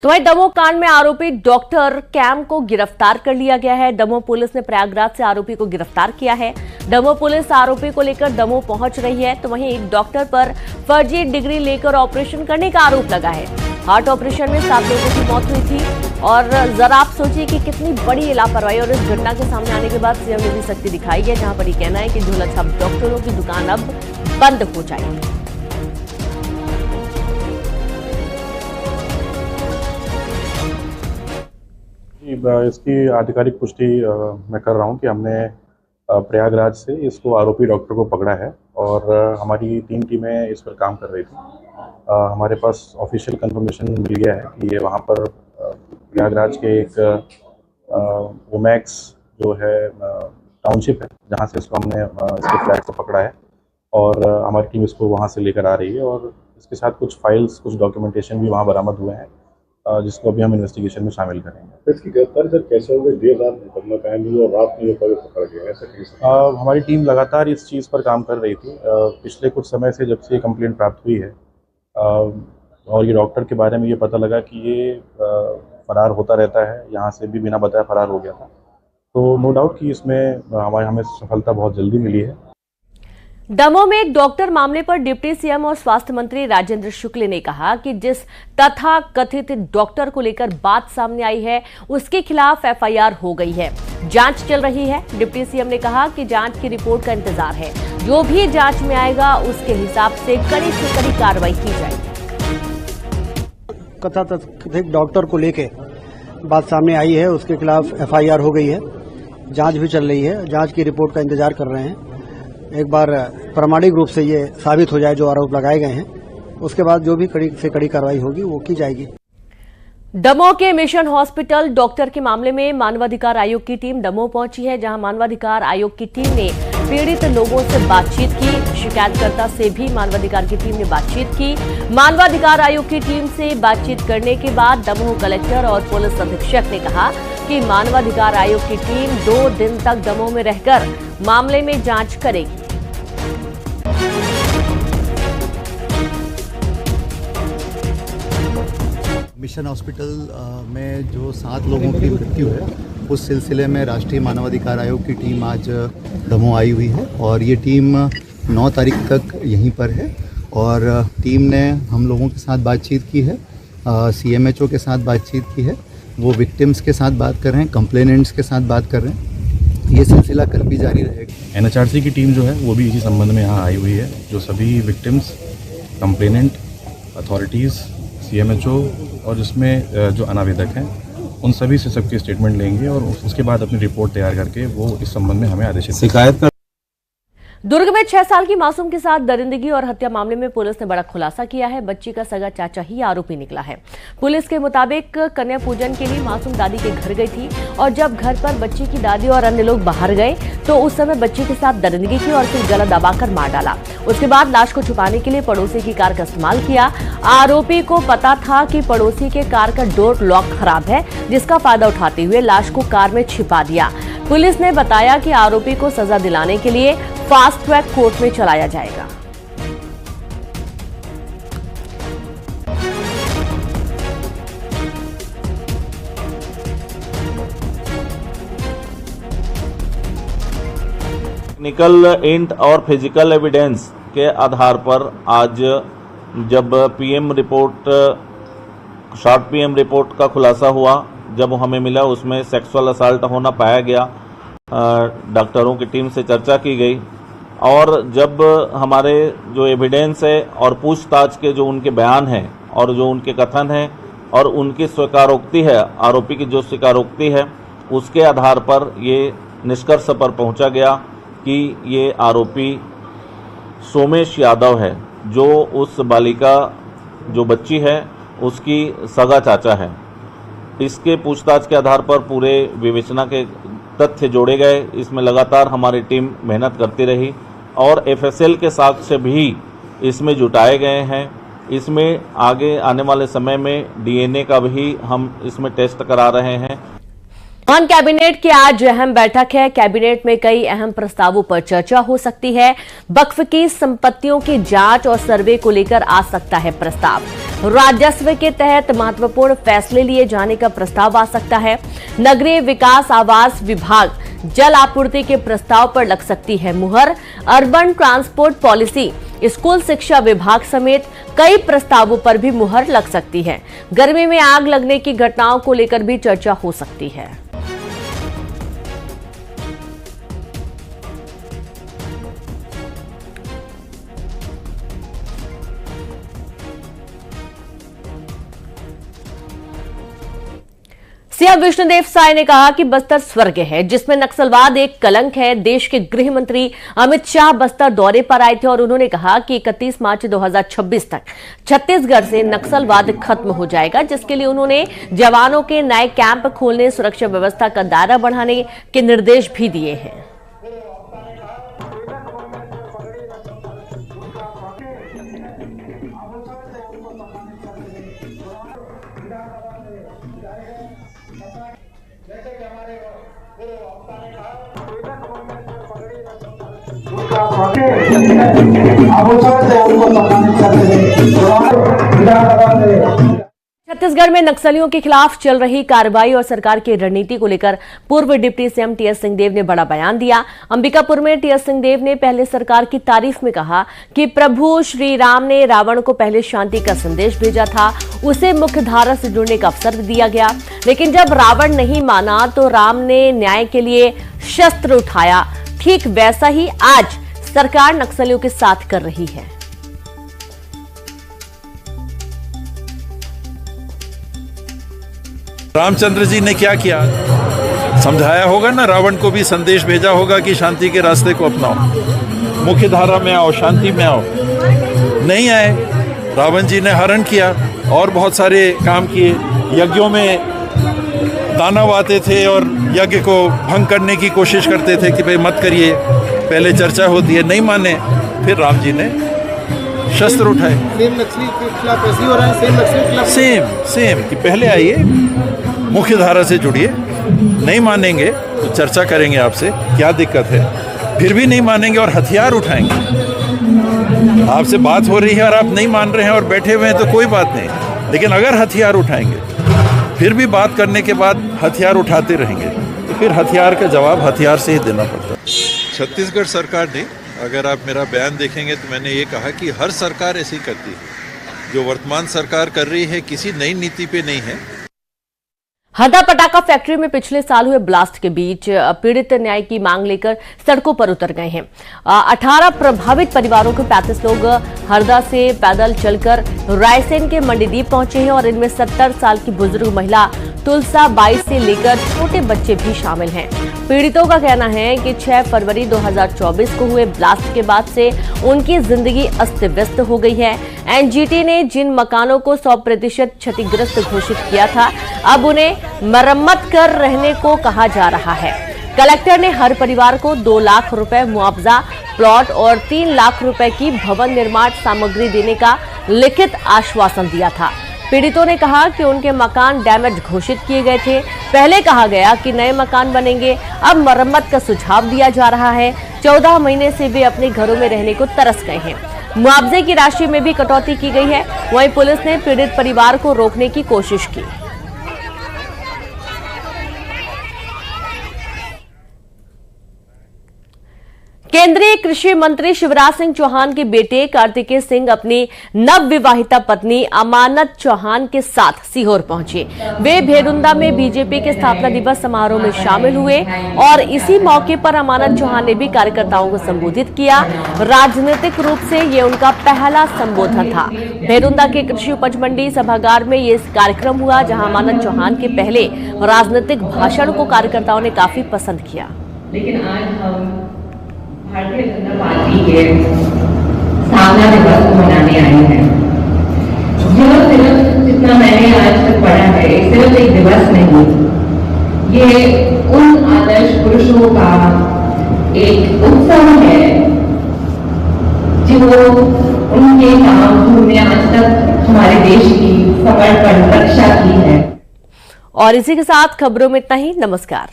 तो वहीं दमोह कांड में आरोपी डॉक्टर कैम को गिरफ्तार कर लिया गया है। दमोह पुलिस ने प्रयागराज से आरोपी को गिरफ्तार किया है। दमोह पुलिस आरोपी को लेकर दमोह पहुंच रही है। तो वहीं डॉक्टर पर फर्जी डिग्री लेकर ऑपरेशन करने का आरोप लगा है। हार्ट ऑपरेशन में 7 लोगों की मौत हुई थी। और जरा आप सोचिए कि कितनी बड़ी लापरवाही। और इस घटना के सामने आने के बाद सीएम योगी सख्ती दिखाई है, जहां पर ये कहना है कि झोला छाप डॉक्टरों की दुकान अब बंद हो जाएगी। इसकी आधिकारिक पुष्टि मैं कर रहा हूं कि हमने प्रयागराज से इसको आरोपी डॉक्टर को पकड़ा है और हमारी 3 टीमें इस पर काम कर रही थी। हमारे पास ऑफिशियल कंफर्मेशन मिल गया है कि ये वहां पर प्रयागराज के एक वोमैक्स जो है टाउनशिप है, जहां से इसको हमने इसके फ्लैट को पकड़ा है और हमारी टीम इसको वहां से लेकर आ रही है। और इसके साथ कुछ फाइल्स, कुछ डॉक्यूमेंटेशन भी वहां बरामद हुए हैं, जिसको अभी हम इन्वेस्टिगेशन में शामिल करेंगे। इसकी गिरफ्तारी सर कैसे हो गई? देर रात मुकदमा कायम हुआ और रात में पकड़ गए, ऐसा कैसे? हमारी टीम लगातार इस चीज़ पर काम कर रही थी। पिछले कुछ समय से जब से ये कंप्लेंट प्राप्त हुई है और ये डॉक्टर के बारे में ये पता लगा कि ये फरार होता रहता है, यहाँ से भी बिना बताए फरार हो गया था, तो नो डाउट कि इसमें हमें सफलता बहुत जल्दी मिली है। दमोह में एक डॉक्टर मामले पर डिप्टी सीएम और स्वास्थ्य मंत्री राजेंद्र शुक्ल ने कहा कि जिस तथा कथित डॉक्टर को लेकर बात सामने आई है, उसके खिलाफ एफआईआर हो गई है, जांच चल रही है। डिप्टी सीएम ने कहा कि जांच की रिपोर्ट का इंतजार है, जो भी जांच में आएगा उसके हिसाब से कड़ी से कड़ी कार्रवाई की जाएगी। कथित डॉक्टर को लेके बात सामने आई है, उसके खिलाफ एफआईआर हो गई है, जांच भी चल रही है, जांच की रिपोर्ट का इंतजार कर रहे हैं। एक बार प्रामाणिक रूप से ये साबित हो जाए जो आरोप लगाए गए हैं, उसके बाद जो भी कड़ी से कड़ी कार्रवाई होगी वो की जाएगी। दमोह के मिशन हॉस्पिटल डॉक्टर के मामले में मानवाधिकार आयोग की टीम दमोह पहुंची है, जहां मानवाधिकार आयोग की टीम ने पीड़ित लोगों से बातचीत की। शिकायतकर्ता से भी मानवाधिकार की टीम ने बातचीत की। मानवाधिकार आयोग की टीम से बातचीत करने के बाद दमोह कलेक्टर और पुलिस अधीक्षक ने कहा कि मानवाधिकार आयोग की टीम 2 दिन तक दमोह में रहकर मामले में जांच करेगी। मिशन हॉस्पिटल में जो 7 लोगों की मृत्यु है, उस सिलसिले में राष्ट्रीय मानवाधिकार आयोग की टीम आज दमोह आई हुई है और ये टीम 9 तारीख तक यहीं पर है। और टीम ने हम लोगों के साथ बातचीत की है, सीएमएचओ के साथ बातचीत की है, वो विक्टिम्स के साथ बात कर रहे हैं, कंप्लेनेंट्स के साथ बात कर रहे हैं। ये सिलसिला कल भी जारी रहेगा। एनएचआरसी की टीम जो है वो भी इसी संबंध में यहाँ आई हुई है, जो सभी विक्टिम्स, कंप्लेनेंट, अथॉरिटीज़, सीएमएचओ और जिसमें जो अनावेदक हैं, उन सभी से सबके स्टेटमेंट लेंगे और उसके बाद अपनी रिपोर्ट तैयार करके वो इस संबंध में हमें आदेशित शिकायत कर। दुर्ग में 6 साल की मासूम के साथ दरिंदगी और हत्या मामले में पुलिस ने बड़ा खुलासा किया है। बच्ची का सगा चाचा ही आरोपी निकला है। पुलिस के मुताबिक कन्या पूजन के लिए मासूम दादी के घर गई थी और जब घर पर बच्ची की दादी और अन्य लोग बाहर गए तो उस समय बच्ची के साथ दरिंदगी की और फिर गला दबाकर मार डाला। उसके बाद लाश को छुपाने के लिए पड़ोसी की कार का इस्तेमाल किया। आरोपी को पता था कि पड़ोसी के कार का डोर लॉक खराब है, जिसका फायदा उठाते हुए लाश को कार में छिपा दिया। पुलिस ने बताया कि आरोपी को सजा दिलाने के लिए फास्ट ट्रैक कोर्ट में चलाया जाएगा। टेक्निकल इंट और फिजिकल एविडेंस के आधार पर आज जब PM report, short PM report का खुलासा हुआ, जब हमें मिला उसमें सेक्सुअल असल्ट होना पाया गया, डॉक्टरों की टीम से चर्चा की गई और जब हमारे जो एविडेंस है और पूछताछ के जो उनके बयान हैं और जो उनके कथन हैं और उनकी स्वीकारोक्ति है, आरोपी की जो स्वीकारोक्ति है, उसके आधार पर ये निष्कर्ष पर पहुंचा गया कि ये आरोपी सोमेश यादव है, जो उस बालिका जो बच्ची है उसकी सगा चाचा है। इसके पूछताछ के आधार पर पूरे विवेचना के तथ्य जोड़े गए। इसमें लगातार हमारी टीम मेहनत करती रही और एफएसएल के साक्ष्य भी इसमें जुटाए गए हैं। इसमें आगे आने वाले समय में डीएनए का भी हम इसमें टेस्ट करा रहे हैं। कैबिनेट की आज अहम बैठक है। कैबिनेट में कई अहम प्रस्तावों पर चर्चा हो सकती है। वक्फ की संपत्तियों की जांच और सर्वे को लेकर आ सकता है प्रस्ताव। राजस्व के तहत महत्वपूर्ण फैसले लिए जाने का प्रस्ताव आ सकता है। नगरीय विकास आवास विभाग जल आपूर्ति के प्रस्ताव पर लग सकती है मुहर। अर्बन ट्रांसपोर्ट पॉलिसी, स्कूल शिक्षा विभाग समेत कई प्रस्तावों पर भी मुहर लग सकती है। गर्मी में आग लगने की घटनाओं को लेकर भी चर्चा हो सकती है। सीएम विष्णुदेव साय ने कहा कि बस्तर स्वर्ग है जिसमें नक्सलवाद एक कलंक है। देश के गृह मंत्री अमित शाह बस्तर दौरे पर आए थे और उन्होंने कहा कि 31 मार्च 2026 तक छत्तीसगढ़ से नक्सलवाद खत्म हो जाएगा, जिसके लिए उन्होंने जवानों के नए कैंप खोलने, सुरक्षा व्यवस्था का दायरा बढ़ाने के निर्देश भी दिए हैं। छत्तीसगढ़ में नक्सलियों के खिलाफ चल रही कार्रवाई और सरकार की रणनीति को लेकर पूर्व डिप्टी सीएम टीएस सिंहदेव ने बड़ा बयान दिया। अंबिकापुर में टीएस सिंहदेव ने पहले सरकार की तारीफ में कहा कि प्रभु श्री राम ने रावण को पहले शांति का संदेश भेजा था, उसे मुख्य धारा से जुड़ने का अवसर दिया गया, लेकिन जब रावण नहीं माना तो राम ने न्याय के लिए शस्त्र उठाया। ठीक वैसा ही आज सरकार नक्सलियों के साथ कर रही है। रामचंद्र जी ने क्या किया, समझाया होगा ना, रावण को भी संदेश भेजा होगा कि शांति के रास्ते को अपनाओ, मुख्य धारा में आओ, शांति में आओ। नहीं आए, रावण जी ने हरण किया और बहुत सारे काम किए। यज्ञों में दानव आते थे और यज्ञ को भंग करने की कोशिश करते थे कि भाई मत करिए, पहले चर्चा होती है, नहीं माने, फिर राम जी ने शस्त्र उठाए। सेम नक्सली के खिलाफ ऐसे ही हो रहा है, सेम नक्सली के खिलाफ सेम कि पहले आइए, मुख्य धारा से जुड़िए, नहीं मानेंगे तो चर्चा करेंगे आपसे क्या दिक्कत है, फिर भी नहीं मानेंगे और हथियार उठाएंगे। आपसे बात हो रही है और आप नहीं मान रहे हैं और बैठे हुए हैं तो कोई बात नहीं, लेकिन अगर हथियार उठाएंगे, फिर भी बात करने के बाद हथियार उठाते रहेंगे तो फिर हथियार का जवाब हथियार से ही देना पड़ता है। छत्तीसगढ़ सरकार ने, अगर आप मेरा बयान देखेंगे तो मैंने ये कहा कि हर सरकार ऐसी करती है। जो वर्तमान सरकार कर रही है किसी नई नीति पे नहीं है। हरदा पटाखा फैक्ट्री में पिछले साल हुए ब्लास्ट के बीच पीड़ित न्याय की मांग लेकर सड़कों पर उतर गए हैं। 18 प्रभावित परिवारों के 35 लोग हरदा से पैदल चलकर रायसेन के मंडीदीप पहुंचे हैं और इनमें 70 साल की बुजुर्ग महिला तुलसा बाई से लेकर छोटे बच्चे भी शामिल हैं। पीड़ितों का कहना है कि 6 फरवरी 2024 को हुए ब्लास्ट के बाद से उनकी जिंदगी अस्त व्यस्त हो गई है। एनजीटी ने जिन मकानों को 100% क्षतिग्रस्त घोषित किया था, अब उन्हें मरम्मत कर रहने को कहा जा रहा है। कलेक्टर ने हर परिवार को 2 लाख रुपए मुआवजा, प्लॉट और 3 लाख रुपए की भवन निर्माण सामग्री देने का लिखित आश्वासन दिया था। पीड़ितों ने कहा कि उनके मकान डैमेज घोषित किए गए थे। पहले कहा गया कि नए मकान बनेंगे, अब मरम्मत का सुझाव दिया जा रहा है। 14 महीने से वे अपने घरों में रहने को तरस गए हैं। मुआवजे की राशि में भी कटौती की गई है। वहीं पुलिस ने पीड़ित परिवार को रोकने की कोशिश की। केंद्रीय कृषि मंत्री शिवराज सिंह चौहान के बेटे कार्तिकेय सिंह अपनी नवविवाहिता पत्नी अमानत चौहान के साथ सीहोर पहुंचे। वे भेरुंदा में बीजेपी के स्थापना दिवस समारोह में शामिल हुए और इसी मौके पर अमानत चौहान ने भी कार्यकर्ताओं को संबोधित किया। राजनीतिक रूप से ये उनका पहला संबोधन था। भेरुंदा के कृषि उपज मंडी सभागार में ये कार्यक्रम हुआ, जहां अमानत चौहान के पहले राजनीतिक भाषण को कार्यकर्ताओं ने काफी पसंद किया। लेकिन आज हम भारतीय जनता पार्टी के स्थापना दिवस को मनाने आए हैं। यह सिर्फ जितना मैंने आज तक पढ़ा है, सिर्फ एक दिवस नहीं, ये उन आदर्श पुरुषों का एक उत्सव है जो उनके नाम उन्होंने आज तक हमारे देश की समर्पण रक्षा की है। और इसी के साथ खबरों में इतना ही। नमस्कार।